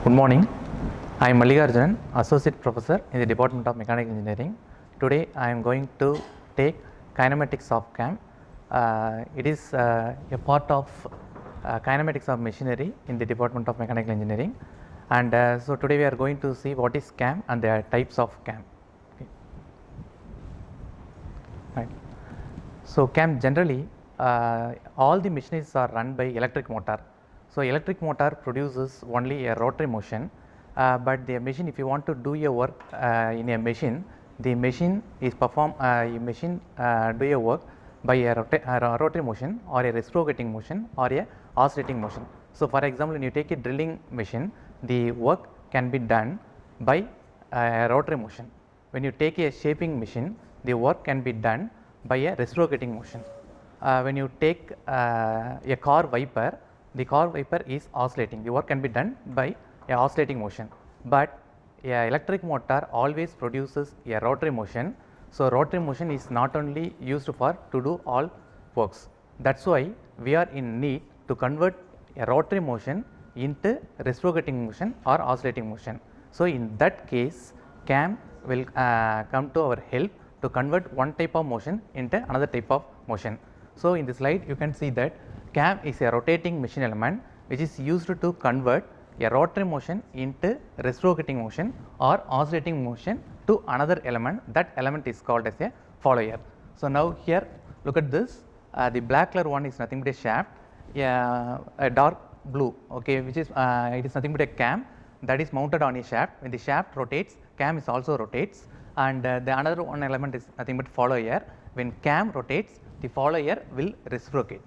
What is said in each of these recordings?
Good morning. I am S.Malligarjunan, Associate Professor in the Department of Mechanical Engineering. Today I am going to take kinematics of CAM. It is a part of kinematics of machinery in the Department of Mechanical Engineering, and so today we are going to see what is CAM and the types of CAM. Okay. Right. So CAM generally all the machines are run by electric motor. So electric motor produces only a rotary motion, but the machine, if you want to do your work in a machine, the machine is do your work by a rotary motion or a reciprocating motion or a oscillating motion. So for example, when you take a drilling machine, the work can be done by a rotary motion. When you take a shaping machine, the work can be done by a reciprocating motion. When you take a car wiper, the car wiper is oscillating. The work can be done by a oscillating motion, but a electric motor always produces a rotary motion. So rotary motion is not only used for to do all works. That's why we are in need to convert a rotary motion into reciprocating motion or oscillating motion. So in that case, CAM will come to our help to convert one type of motion into another type of motion. So in the slide you can see that CAM is a rotating machine element which is used to convert a rotary motion into reciprocating motion or oscillating motion to another element. That element is called as a follower. So now here look at this, the black color one is nothing but a shaft, a dark blue, okay, which is it is nothing but a CAM that is mounted on a shaft. When the shaft rotates, CAM is also rotates, and the another one element is nothing but follower. When CAM rotates, the follower will reciprocate,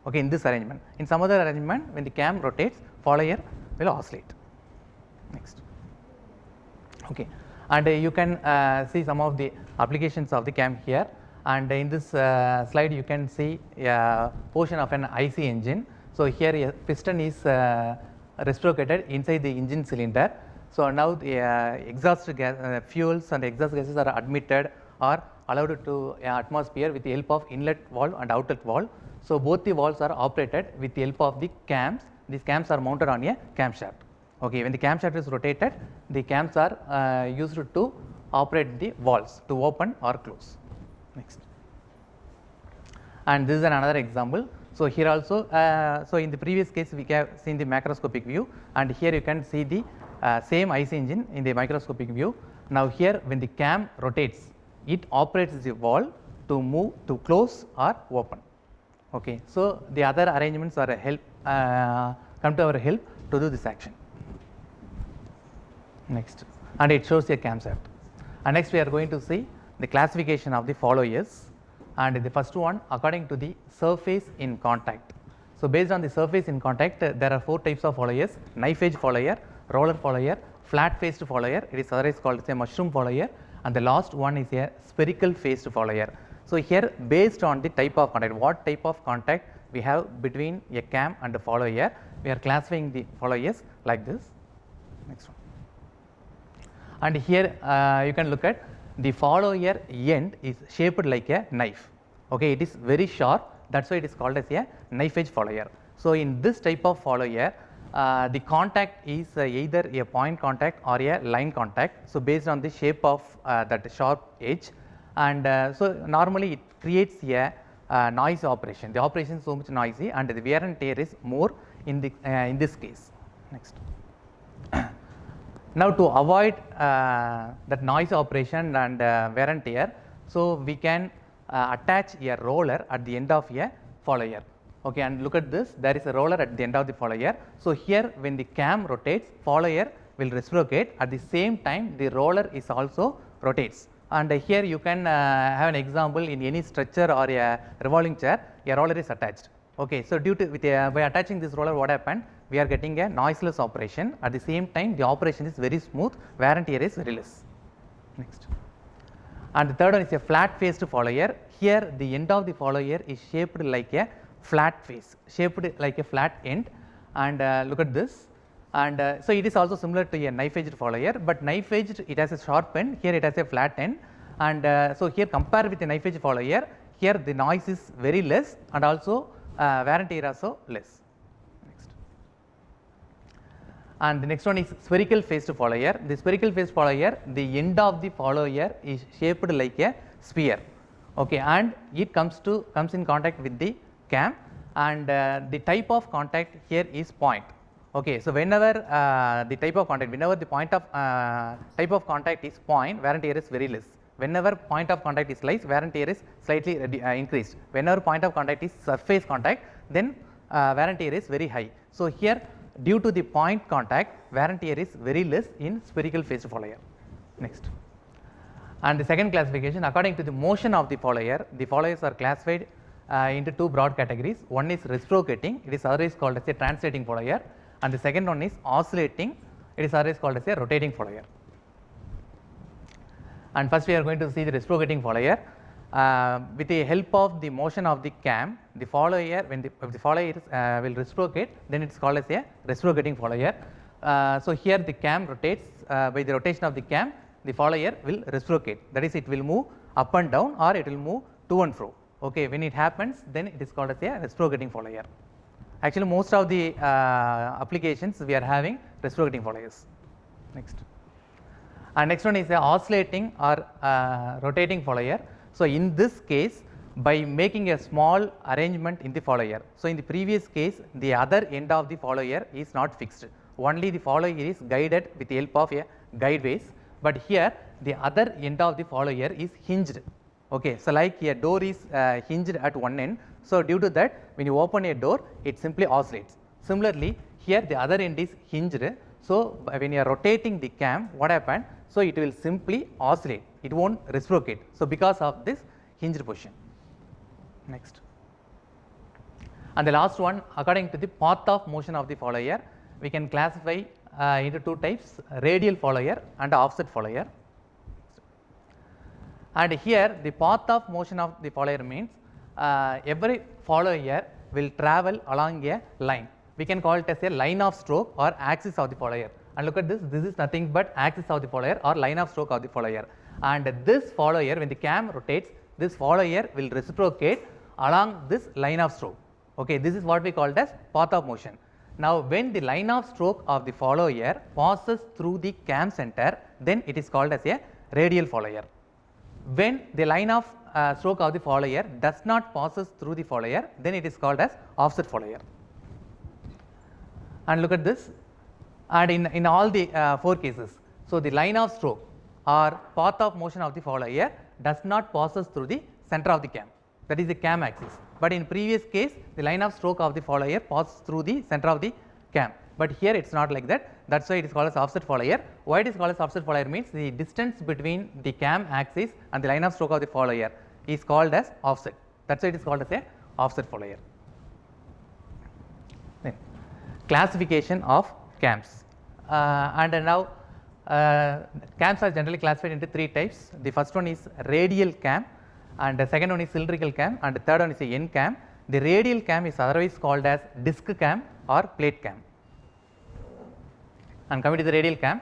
okay, in this arrangement. In some other arrangement, when the CAM rotates, follower will oscillate. Next, okay, and you can see some of the applications of the CAM here, and in this slide you can see a portion of an IC engine. So here a piston is reciprocated inside the engine cylinder. So now the exhaust gas, fuels and exhaust gases are admitted or allowed to atmosphere with the help of inlet valve and outlet valve. So both the valves are operated with the help of the CAMs. These CAMs are mounted on a camshaft. Okay, when the camshaft is rotated, the CAMs are used to operate the valves to open or close. Next, and this is another example. So here also, so in the previous case we have seen the macroscopic view, and here you can see the same IC engine in the microscopic view. Now here when the CAM rotates, it operates the valve to move to close or open. Okay, so the other arrangements are help come to our help to do this action. Next, and it shows a camshaft. And next we are going to see the classification of the followers, and the first one according to the surface in contact. So based on the surface in contact, there are four types of followers: knife edge follower, roller follower, flat faced follower, it is otherwise called as a mushroom follower, and the last one is a spherical faced follower. So here based on the type of contact, what type of contact we have between a CAM and a follower, we are classifying the followers like this. Next one, and here you can look at the follower end is shaped like a knife. Okay, it is very sharp, that's why it is called as a knife edge follower. So in this type of follower, the contact is either a point contact or a line contact. So based on the shape of that sharp edge, and so normally it creates a noise operation. The operation is so much noisy, and the wear and tear is more in the in this case. Next, now to avoid that noise operation and wear and tear, so we can attach a roller at the end of a follower. Okay, and look at this, there is a roller at the end of the follower. So here when the CAM rotates, follower will reciprocate, at the same time the roller is also rotates. And here you can have an example in any structure or a revolving chair, a roller is attached. Okay, so due to by attaching this roller, what happened? We are getting a noiseless operation. At the same time, the operation is very smooth, wear and tear is very less. Next, and the third one is a flat faced follower. Here the end of the follower is shaped like a flat face, shaped like a flat end, and look at this. And so it is also similar to a knife edged follower, but knife edged it has a sharp end, here it has a flat end, and so here compared with a knife edged follower, here the noise is very less, and also wear and tear also less. Next, And the next one is spherical faced follower. The spherical faced follower, the end of the follower is shaped like a sphere, okay, and it comes in contact with the cam, and the type of contact here is point, okay. So whenever the type of contact, whenever the point of type of contact is point, wear and tear is very less. Whenever point of contact is less, wear and tear is slightly increased. Whenever point of contact is surface contact, then wear and tear is very high. So here, due to the point contact, wear and tear is very less in spherical faced follower. Next. And the second classification, according to the motion of the followers are classified into two broad categories. One is reciprocating, it is otherwise called as a translating follower, and the second one is oscillating, it is otherwise called as a rotating follower. And first we are going to see the reciprocating follower. With the help of the motion of the cam, the follower, when the follower will reciprocate, then it is called as a reciprocating follower. So here the cam rotates, by the rotation of the cam, the follower will reciprocate, that is, it will move up and down or it will move to and fro, okay. When it happens, then it is called as a reciprocating follower. Actually most of the applications we are having reciprocating followers. Next. And next one is a oscillating or rotating follower. So in this case, by making a small arrangement in the follower. So in the previous case, the other end of the follower is not fixed, only the follower is guided with the help of a guideways, but here the other end of the follower is hinged, okay. So like a door is hinged at one end, so due to that, when you open a door, it simply oscillates. Similarly here the other end is hinged, so when you are rotating the cam, what happened? So it will simply oscillate, it won't reciprocate, so because of this hinged position. Next. And the last one, according to the path of motion of the follower, we can classify into two types, radial follower and offset follower. And here the path of motion of the follower means every follower will travel along a line. We can call it as a line of stroke or axis of the follower. And look at this, this is nothing but axis of the follower or line of stroke of the follower. And this follower, when the cam rotates, this follower will reciprocate along this line of stroke, okay. This is what we call as path of motion. Now when the line of stroke of the follower passes through the cam center, then it is called as a radial follower. When the line of stroke of the follower does not passes through the follower, then it is called as offset follower. And look at this, and in all the four cases, so the line of stroke or path of motion of the follower does not passes through the center of the cam, that is the cam axis. But in previous case, the line of stroke of the follower passes through the center of the cam, but here it is not like that. That's why it is called as offset follower. Why it is called as offset follower means the distance between the cam axis and the line of stroke of the follower is called as offset. That's why it is called as a offset follower. Then classification of cams, and now cams are generally classified into three types. The first one is radial cam, and the second one is cylindrical cam, and the third one is a N cam. The radial cam is otherwise called as disc cam or plate cam. And coming to the radial cam,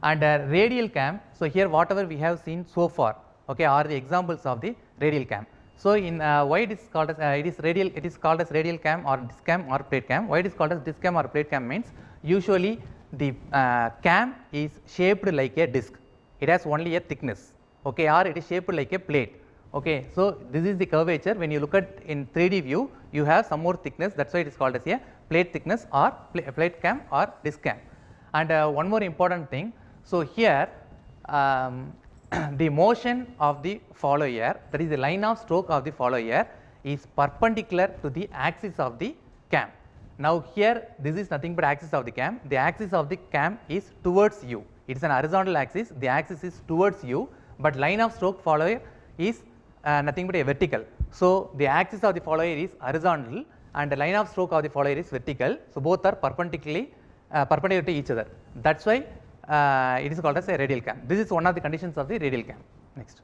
and radial cam, so here whatever we have seen so far, okay, are the examples of the radial cam. So in why it is called as it is called as radial cam or disc cam or plate cam. Why it is called as disc cam or plate cam means usually the cam is shaped like a disc, it has only a thickness, okay, or it is shaped like a plate, okay. So this is the curvature. When you look at in 3D view, you have some more thickness, that's why it is called as a plate thickness or plate cam or disc cam. And one more important thing, so here the motion of the follower, that is the line of stroke of the follower, is perpendicular to the axis of the cam. Now here this is nothing but axis of the cam. The axis of the cam is towards you, it is an horizontal axis, the axis is towards you, but line of stroke follower is nothing but a vertical. So the axis of the follower is horizontal and the line of stroke of the follower is vertical, so both are perpendicular to each other. That's why it is called as a radial cam. This is one of the conditions of the radial cam. Next.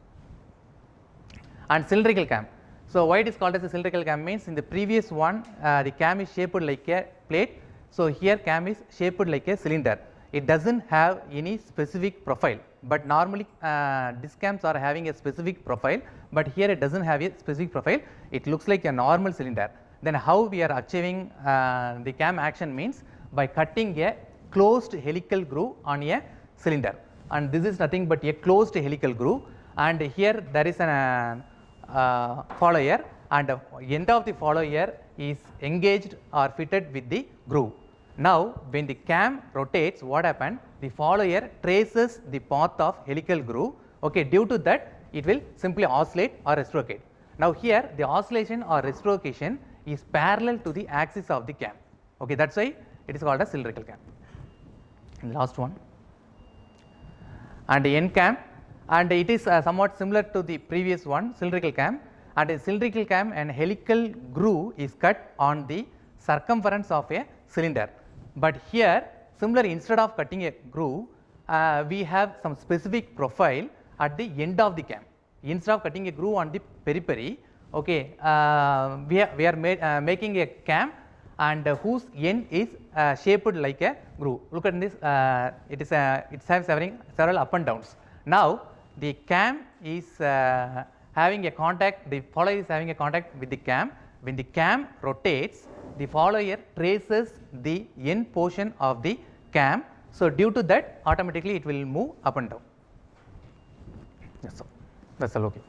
And cylindrical cam. So why it is called as a cylindrical cam means in the previous one the cam is shaped like a plate, so here cam is shaped like a cylinder. It doesn't have any specific profile, but normally disc cams are having a specific profile, but here it doesn't have a specific profile, it looks like a normal cylinder. Then how we are achieving the cam action means by cutting a closed helical groove on a cylinder, and this is nothing but a closed helical groove, and here there is an follower, and end of the follower is engaged or fitted with the groove. Now when the cam rotates, what happens? The follower traces the path of helical groove. Okay, due to that it will simply oscillate or reciprocate. Now here the oscillation or reciprocation is parallel to the axis of the cam. Okay, that's why it is called a cylindrical cam. And last one, and end cam, and it is somewhat similar to the previous one, cylindrical cam. And in cylindrical cam, an helical groove is cut on the circumference of a cylinder. But here, similarly, instead of cutting a groove, we have some specific profile at the end of the cam. Instead of cutting a groove on the periphery, okay, we are making a cam, and whose end is shaped like a groove. Look at this, it has several up and downs. Now the cam is having a contact, the follower is having a contact with the cam. When the cam rotates, the follower traces the end portion of the cam. So due to that, automatically it will move up and down. Yes, sir. That's all. Okay.